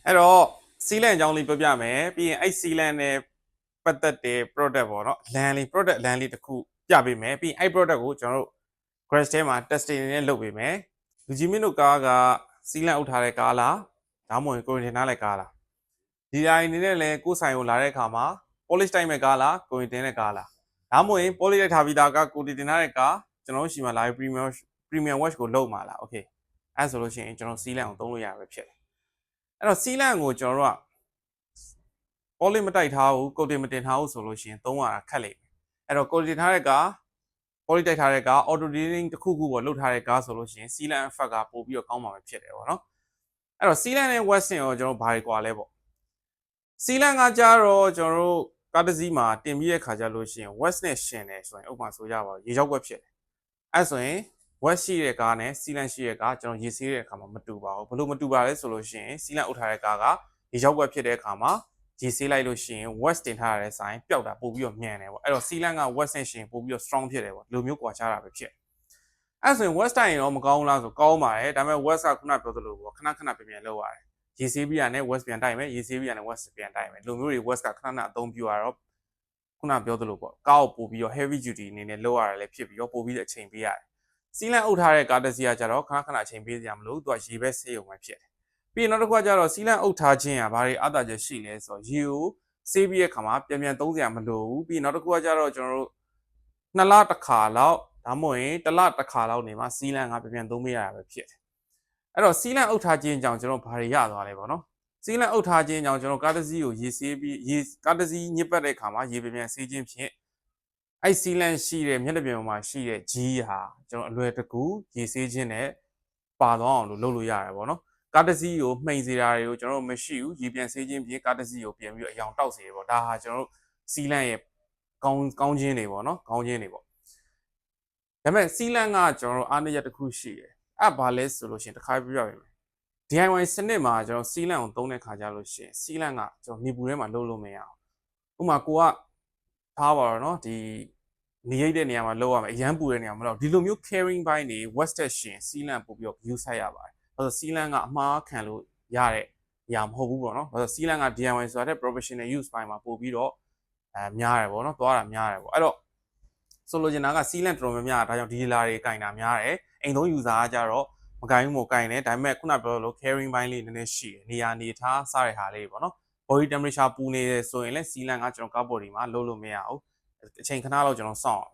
အဲ့တော့စီလန်အကြောင်းလေးပြောပြမယ်ပြီးရင်အဲ့စီလန်နဲ့ပတ်သက်တဲ့ product ပေါ့နော်လမ်းလေး product လမ်းလေးတစ်ခုပြပေးမယ်ပြီးရင်အဲ့ product ကိုကျွန်တော်တို့ crash ထဲမှာ testing နေနဲ့လုပ်ပေးမယ်လူကြီးမင်းတို့ကားကစီလန်အုပ်ထားတဲ့ကားလားဒါမှမဟုတ်ကိုရင်တင်ထားတဲ့ကားလားဒီတိုင်းအနေနဲ့လည်းကိုယ်ဆိုင်ကိုလာတဲ့အခါမှာ polish တိုက်မဲ့ကားလားကိုရင်တင်တဲ့ကားလားဒါမှမဟုတ် polish တိုက်ထားပြီးသားကားကိုတင်ထားတဲ့ကားကျွန်တော်တို့ရှိမှလာ premium wash ကိုလုပ်မှာလား okay အဲ့ဆိုလို့ရှိရင်ကျွန်တော်စီလန်ကိုသုံးလို့ရပဲဖြစ်တယ်အဲ့တော့စီလန်ကိုကျွန်တော်တို့က polish မတိုက်ထားဘူးကိုတင်မတင်ထားဘူးဆိုလို့ရှိရင်သုံးရတာခက်လိမ့်မယ်အဲ့တော့ကိုတင်ထားတဲ့ကား polish တိုက်ထားတဲ့ကား auto dealing တစ်ခုခုပေါ့လုပ်ထားတဲ့ကားဆိုလို့ရှိရင်စီလန် effect ကပို့ပြီးတော့ကောင်းမှာပဲဖြစ်တယ်ပေါ့နော်အဲ့တော့စီလန်နဲ့ western ကိုကျွန်တော်ဘာတွေကွာလဲပေါ့စီလန်ကကြတော့ကျွန်တော်တို့ကားတစ်စီးမှာတင်ပြီးတဲ့ခါကြလို့ရှိရင် west နဲ့ရှင်တယ်ဆိုရင်ဥပမာဆိုကြပါရေရောက်ွက်ဖြစ်တယ်အဲ့ဆိုရင် west ရှိတဲ့ကားနဲ့စီလန်ရှိတဲ့ကားကျွန်တော်ရေဆေးတဲ့အခါမှာမတူပါဘူးဘလို့မတူပါလဲဆိုလို့ရှိရင်စီလန်အုပ်ထားတဲ့ကားကရေရောက်ွက်ဖြစ်တဲ့အခါမှာရေဆေးလိုက်လို့ရှိရင် west တင်ထားရတဲ့ဆိုင်ပျောက်တာပို့ပြီးတော့မြန်တယ်ပေါ့အဲ့တော့စီလန်က west နဲ့ရှင်ပို့ပြီးတော့ strong ဖြစ်တယ်ပေါ့ဒီလိုမျိုးကွာခြားတာပဲဖြစ်အဲ့ဆိုရင် west တိုင်းရောမကောင်းလားဆိုကောင်းပါတယ်ဒါပေမဲ့ west ကခုနပြောသလိုပေါ့ခဏခဏပြန်လောက်ရတယ်ရေဆေးပြီးရနဲ့ west ပြန်တိုက်မယ်ရေဆေးပြီးရနဲ့ west ပြန်တိုက်မယ်လူမျိုးတွေ west ကခဏခဏအသုံးပြုရတော့ခုနပြောသလိုပေါ့ကားကိုပို့ပြီးတော့ heavy duty အနေနဲ့လောက်ရတယ်လည်းဖြစ်ပြီးတော့ပို့ပြီးတဲ့အချိန်ပေးရတယ်စီလန်အုပ်ထားတဲ့ကားတစ်စီးကကြတော့ခဏခဏအချိန်ပေးစရာမလိုသူကရေပဲဆေးရုံပဲဖြစ်တယ်ပြီးရင်နောက်တစ်ခုကကြတော့စီလန်အုပ်ထားခြင်းကဘာတွေအသာချက်ရှိလဲဆိုတော့ရေကိုဆေးပြီးတဲ့ခါမှာပြန်သုံးစရာမလိုဘူးပြီးနောက်တစ်ခုကကြတော့ကျွန်တော်တို့2လတစ်ခါလောက်ဒါမှမဟုတ်ရင်1လတစ်ခါလောက်နေမှာစီလန်ကပြန်သုံးပေးရတာပဲဖြစ်တယ်အဲ့တော့စီလန်အုပ်ထားခြင်းကြောင့်ကျွန်တော်ဘာတွေရသွားလဲပေါ့နော်စီလန်အုပ်ထားခြင်းကြောင့်ကျွန်တော်ကားတစ်စီးကိုရေဆေးပြီးရေကားတစ်စီးညစ်ပတ်တဲ့ခါမှာရေပြန်ဆေးခြင်းဖြင့်အဲ့စီလန်ရှိတဲ့မျက်နှာပြင်ပေါ်မှာရှိတဲ့ကြီးဟာကျွန်တော်အလွယ်တကူရေဆေးခြင်းနဲ့ပါသွားအောင်လုပ်လို့ရတယ်ပေါ့နော်ကားတစ်စီးကိုမှိန်စေတာတွေကိုကျွန်တော်တို့မရှိဘူးရေပြန်ဆေးခြင်းဖြင့်ကားတစ်စီးကိုပြန်ပြီးတော့အယောင်တောက်စေတယ်ပေါ့ဒါဟာကျွန်တော်တို့စီလန်ရဲ့ကောင်းခြင်းတွေပေါ့နော်ကောင်းခြင်းတွေပေါ့ဒါပေမဲ့စီလန်ကကျွန်တော်တို့အားနည်းချက်တစ်ခုရှိတယ်အဲ့ဘာလဲဆိုလို့ရှိရင်တစ်ခါပြပြပေးမယ် DIY စနစ်မှာကျွန်တော်စီလန်ကိုသုံးတဲ့ခါကြလို့ရှိရင်စီလန်ကကျွန်တော်နေပူထဲမှာလုပ်လို့မရအောင်ဥပမာကိုကထားပါတော့เนาะဒီနေရိပ်တဲ့နေရာမှာလုပ်ရမယ်အရန်ပူတဲ့နေရာမှာမလုပ်ဒီလိုမျိုး carrying ဘိုင်းတွေ wested ရှင်စီလန်ပို့ပြီးတော့ view ဆိုင်ရပါတယ်ဘာလို့စီလန်ကအမှားခံလို့ရတဲ့အရာမဟုတ်ဘူးပေါ့เนาะဘာလို့စီလန်က DIY ဆိုတဲ့ professional use ဘိုင်းမှာပို့ပြီးတော့များတယ်ပေါ့เนาะသွားတာများတယ်ပေါ့အဲ့တော့ဆိုလိုချင်တာကစီလန်တော်တော်များများဒါကြောင့်ဒီလာတွေကင်တာများတယ်အိမ်သုံး user ကကြတော့မကင်ဘူးမကင်တယ်ဒါပေမဲ့ခုနပြောလို့ carrying ဘိုင်းလေးနည်းနည်းရှိတယ်နေရာနေထားစတဲ့ဟာလေးပေါ့နော် body temperature ပူနေတယ်ဆိုရင်လည်းစီလန်ကကျွန်တော်ကား body မှာလုပ်လို့မရဘူးအချိန်ခဏလောက်ကျွန်တော်စောင့်အောင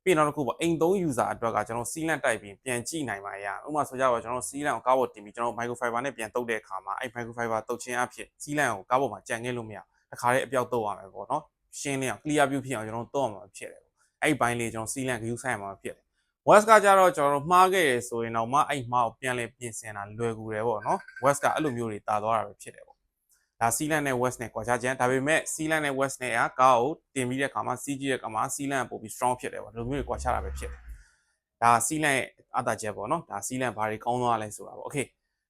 ်ပြီးနောက်တစ်ခုပေါ့အိမ်သုံး user အတွက်ကကျွန်တော်စီလန်တိုက်ပြီးပြန်ကြည့်နိုင်ပါရဥပမာဆိုကြပါကျွန်တော်စီလန်ကိုကားပေါ်တင်ပြီးကျွန်တော် microfiber နဲ့ပြန်တုပ်တဲ့အခါမှာအဲ့ microfiber တုပ်ခြင်းအဖြစ်စီလန်ကိုကားပေါ်မှာကြံခဲ့လို့မရတခါလေးအပြောက်တုပ်ရမယ်ပေါ့နော်ရှင်းနေအောင် clear view ဖြစ်အောင်ကျွန်တော်တုပ်ရမှာဖြစ်တယ်အဲ့ဘိုင်းလေးကျွန်တော်စီလန် view ဆိုင်ရမှာဖြစ်တယ်West ကကြတော့ကျွန်တော်မှားခဲ့ရဆိုရင်တော့မှအဲ့မှားကိုပြန်လဲပြင်ဆင်တာလွယ်ကူတယ်ပေါ့နော် West ကအဲ့လိုမျိုးတွေတာသွားတာပဲဖြစ်တယ်ပေါ့ဒါစီလန်နဲ့ West နဲ့ကွာခြားခြင်းဒါပေမဲ့စီလန်နဲ့ West နဲ့ကကားကိုတင်ပြီးတဲ့အခါမှာစီးကြည့်တဲ့အခါမှာစီလန်ပို့ပြီး strong ဖြစ်တယ်ပေါ့ဒီလိုမျိုးတွေကွာခြားတာပဲဖြစ်တယ်ဒါစီလန်ရဲ့အသာချက်ပေါ့နော်ဒါစီလန်ဘာတွေကောင်းသွားလဲဆိုတာပေါ့ okay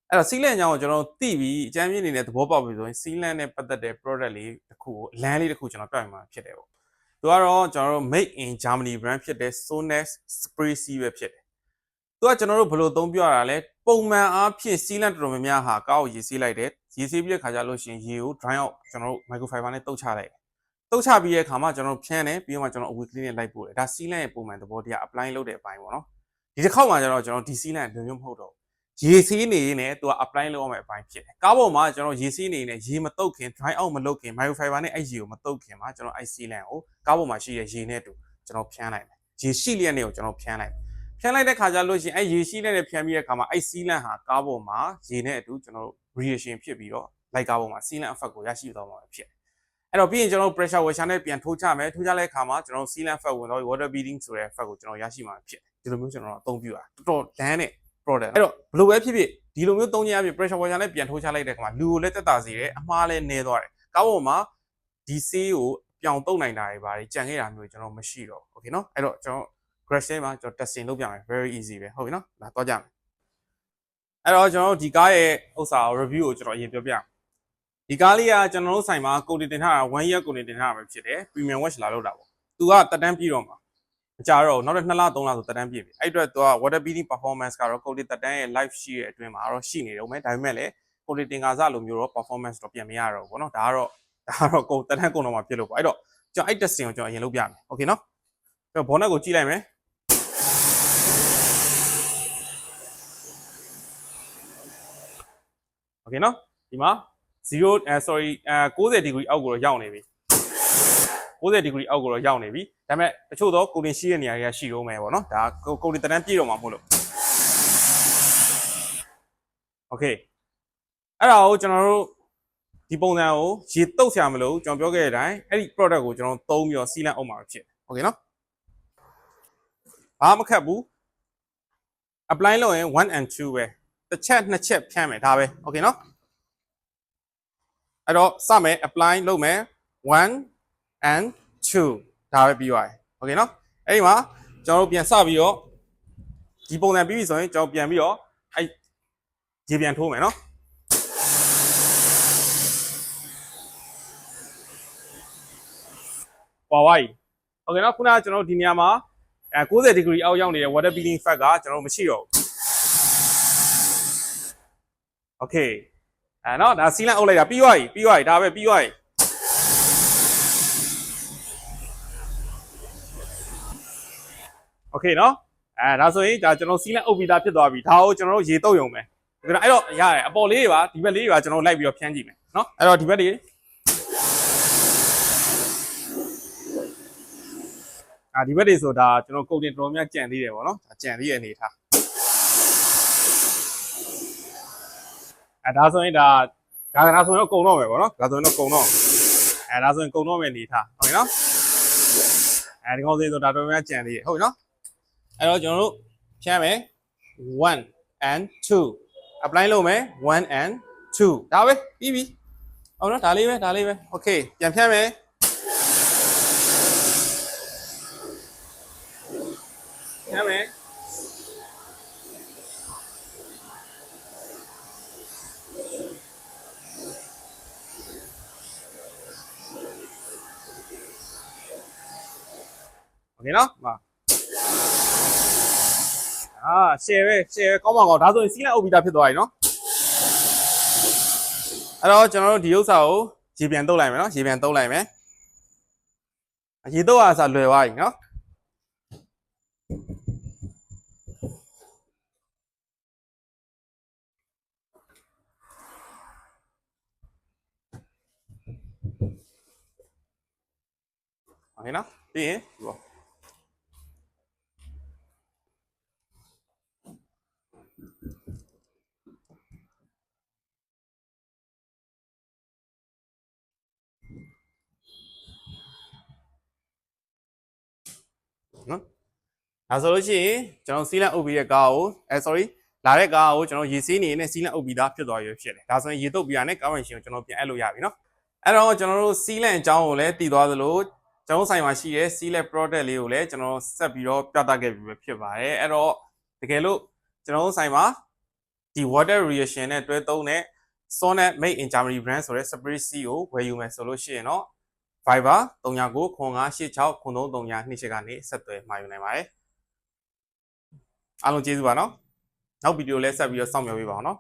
အဲ့တော့စီလန်အကြောင်းကိုကျွန်တော်သိပြီးအကြမ်းမြင့်နေတဲ့သဘောပေါက်ပြီဆိုရင်စီလန်နဲ့ပတ်သက်တဲ့ product လေးတစ်ခုကိုလမ်းလေးတစ်ခုကျွန်တော်ပြပြမှာဖြစ်တယ်ပေါ့သူကတော့ကျွန်တော်တို့ made in Germany brand ဖြစ်တဲ့ Sonex spray seal ပဲဖြစ်တယ်သူကကျွန်တော်တို့ဘယ်လိုသုံးပြရတာလဲပုံမှန်အားဖြင့်စီလန်တော်တော်များများဟာကားကိုရေဆေးလိုက်တယ်ရေဆေးပြီးတဲ့ခါကျလို့ရှိရင်ရေကို dry out ကျွန်တော်တို့ microfiber နဲ့တုပ်ချလိုက်တယ်တုပ်ချပြီးတဲ့အခါမှာကျွန်တော်ဖြန်းတယ်ပြီးတော့ကျွန်တော်အဝေးကလေးနဲ့လိုက်ပို့တယ်ဒါစီလန်ရဲ့ပုံမှန်သဘောတရား apply လုပ်တဲ့အပိုင်းပေါ့နော်ဒီတစ်ခေါက်မှာကျတော့ကျွန်တော်ဒီစီလန်လိုမျိုးမဟုတ်တော့ရေဆေးနေနေသူက apply လုပ်ရမယ့်အပိုင်းဖြစ်တယ်ကားပေါ်မှာကျွန်တော်ရေဆေးနေနေရေမတုပ်ခင် dry out မလုပ်ခင် microfiber နဲ့အဲ့ရေကိုမတုပ်ခင်မှာကျွန်တော်အဲ့စီလန်ကိုကားပေါ်မှာရှိတဲ့ရေနဲ့တူကျွန်တော်ဖြန်းလိုက်မယ်ရေရှိလျက်နဲ့ကိုကျွန်တော်ဖြန်းလိုက်တဲ့ခါကျလို့ရှိရင်အဲ့ရေရှိလျက်နဲ့ဖြန်းပြီးတဲ့ခါမှာအဲ့စီလန်ဟာကားပေါ်မှာရေနဲ့အတူကျွန်တော်တို့ reaction ဖြစ်ပြီးတော့လိုက်ကားပေါ်မှာစီလန် effect ကိုရရှိသွားမှာဖြစ်အဲ့တော့ပြီးရင်ကျွန်တော် pressure washer နဲ့ပြန်ထိုးချမယ်ထိုးချလိုက်ခါမှာကျွန်တော်စီလန် effect ဝင်တော့ water beading ဆိုတဲ့ effect ကိုကျွန်တော်ရရှိမှာဖြစ်ဒီလိုမျိုးကျွန်တော်အသုံးပြုတာတော်တော်လမ်းနဲ့ product အဲ့တော့ဘယ်လိုပဲဖြစ်ဖြစ်ဒီလိုမျိုးသုံးခြင်းအပြင် pressure washer နဲ့ပြန်ထိုးချလိုက်တဲ့ခါမှာလူကိုလည်းတက်တာစေတယ်အမှားလည်းနည်းသွားတယ်ကားပေါ်မှာဒီဆေးကိုပြောင်းတုပ်နိုင်တာတွေပါတယ်ကြံခဲ့တာမျိုးကျွန်တော်မရှိတော့ okay နော်အဲ့တော့ကျွန်တော် crash ထဲမှာကျွန်တော် testing လုပ်ပြမယ် very easy ပဲဟုတ်ပြီနော်လာတော့ကြမယ်အဲ့တော့ကျွန်တော်တို့ဒီကားရဲ့ဥစ္စာ review ကိုကျွန်တော်အရင်ပြောပြဒီကားလေးကကျွန်တော်တို့ဆိုင်မှာကိုတင်ထားတာ1 year ကိုတင်ထားတာပဲဖြစ်တယ် premium watch လာလို့တာပေါ့သူကတက်တန်းပြီးတော့မှာမကြတော့နောက်2လ3လဆိုတက်တန်းပြည့်ပြီအဲ့အတွက်သူက water beading performance ကတော့ကိုတင်တက်တန်းရဲ့ live ရှိရဲ့အတွင်းမှာတော့ရှိနေတယ်ဦးမယ်ဒါပေမဲ့လည်း quality တင်ကားစလိုမျိုးတော့ performance တော့ပြန်မရတော့ဘူးပေါ့နော်ဒါကတော့ကုန်တန်းကုန်တော့မှပြစ်လို့ပေါ့အဲ့တော့ကျွန်တော်အဲ့ testing ကိုကျွန်တော်အရင်လုပ်ပြမယ်โอเคနော်ကျွန်တော် bonnet ကိုကြည့်လိုက်မယ်โอเคနော်ဒီမှာ90 degree အောက်ကိုတော့ရောက်နေပြီ90 degree အောက်ကိုတော့ရောက်နေပြီဒါပေမဲ့တချို့တော့ကိုတင်ရှိတဲ့နေရာတွေကရှိတော့မယ်ပေါ့နော်ဒါကိုတင်တန်းပြည့်တော့မှာမဟုတ်လို့โอเคအဲ့ဒါကိုကျွန်တော်တို့ဒီပုံစံကိုရေတုပ်ဆရာမလို့ကျွန်တော်ပြောခဲ့တဲ့အတိုင်းအဲ့ဒီ product ကိုကျွန်တော်သုံးပြီးတော့စီလန့်အောင်မှာဖြစ်โอเคနော်ဘာမှမခက်ဘူး apply လုပ်ရင်1 and 2ပဲတစ်ချက်နှစ်ချက်ဖြန်းမယ်ဒါပဲโอเคနော်အဲ့တော့စမယ် apply လုပ်မယ်1 and 2ဒါပဲပြီးသွားတယ်โอเคနော်အဲ့ဒီမှာကျွန်တော်တို့ပြန်စပြီးတော့ဒီပုံစံပြီးပြီဆိုရင်ကျွန်တော်ပြန်ပြီးတော့အဲ့ရေပြန်ထိုးမယ်နော်ပွာဝိုင်းโอเคနော်ခုနကကျွန်တော်တို့ဒီနေရာမှာ90 degree အောက်ရောက်နေတဲ့ water peeling fat ကကျွန်တော်တို့မရှိတော့ဘူးโอเคနော်ဒါစီလန့်အုပ်လိုက်တာပြီးသွားပြီဒါပဲပြီးသွားပြီโอเคနော်ဒါဆိုရင်ဒါကျွန်တော်စီလန့်အုပ်ပြီးသားဖြစ်သွားပြီဒါကိုကျွန်တော်တို့ရေတုပ်ရုံပဲအဲ့တော့ရတယ်အပေါ်လေးတွေပါဒီဘက်လေးတွေပါကျွန်တော်လိုက်ပြီးတော့ဖြန်းကြည့်မယ်နော်အဲ့တော့ဒီဘက်တွေဒီဘက်တွေဆိုတာကျွန်တော်ကုန်တင်တော်များကြံသေးတယ်ပေါ့နော်ကြံသေးရဲ့အနေထားဒါဆိုရင်ဒါဆိုရင်တော့ကုန်တော့မယ်ပေါ့နော်ဒါဆိုရင်တော့ကုန်တော့ဒါဆိုရင်ကုန်တော့မယ်အနေထားဟုတ်ပြီနော်ဒီကောင်စင်းဆိုတာတော်များကြံသေးတယ်ဟုတ်ပြီနော်အဲ့တော့ကျွန်တော်တို့ဖြန်းမယ်1 and 2 apply လုပ်မယ်1 and 2ဒါပဲပြီးပြီဟုတ်နော်ဒါလေးပဲโอเคပြန်ဖြန်းမယ်ဖြန်းမယ်โอเคနော်share ပဲကောင်းပါကောင်းဒါဆိုရင်စီးလိုက်အုပ်ပြီးသားဖြစ်သွားပြီနော်အဲ့တော့ကျွန်တော်တို့ဒီဥစ္စာကိုရေပြန်တုပ်လိုက်မယ်နော်ရေပြန်တုပ်လိုက်မယ်ရေတုပ်အားဆိုလွယ်သွားပြီနော်โอเคနော်ပြီးရင်ဒီပေါ့နော်ဒါဆိုလို့ရှိရင်ကျွန်တော်စီးလန့်အုပ်ပြီးတဲ့ကားကိုsorry လာတဲ့ကားကိုကျွန်တော်ရေစီးနေနဲ့စီးလန့်အုပ်ပြီးသားဖြစ်သွားရွေးဖြစ်တယ်ဒါဆိုရင်ရေတုပ်ပြီးတာနဲ့ကားဝင်ရှင်ကိုကျွန်တော်ပြန်အပ်လို့ရပြီနော်အဲ့တော့ကျွန်တော်တို့စီးလန့်အကြောင်းကိုလည်းတည်သွားသလိုကျွန်တော်ဆိုင်မှာရှိတဲ့စီးလက် product လေးကိုလည်းကျွန်တော်ဆက်ပြီးတော့ပြသခဲ့ပြီးပဲဖြစ်ပါတယ်အဲ့တော့တကယ်လို့ကျွန်တော်ဆိုင်မှာဒီ water reaction နဲ့တွဲသုံးတဲ့ Sonnet made in Germany brand ဆိုတဲ့ spray C ကိုဝယ်ယူမယ်ဆိုလို့ရှိရင်တော့ Viber 3995866332ကနေဆက်သွယ်မှာယူနိုင်ပါတယ်အားလုံးကျေးဇူးပါနော်နောက်ဗီဒီယိုလည်းဆက်ပြီးတော့စောင့်မျှော်ပေးပါအောင်နော်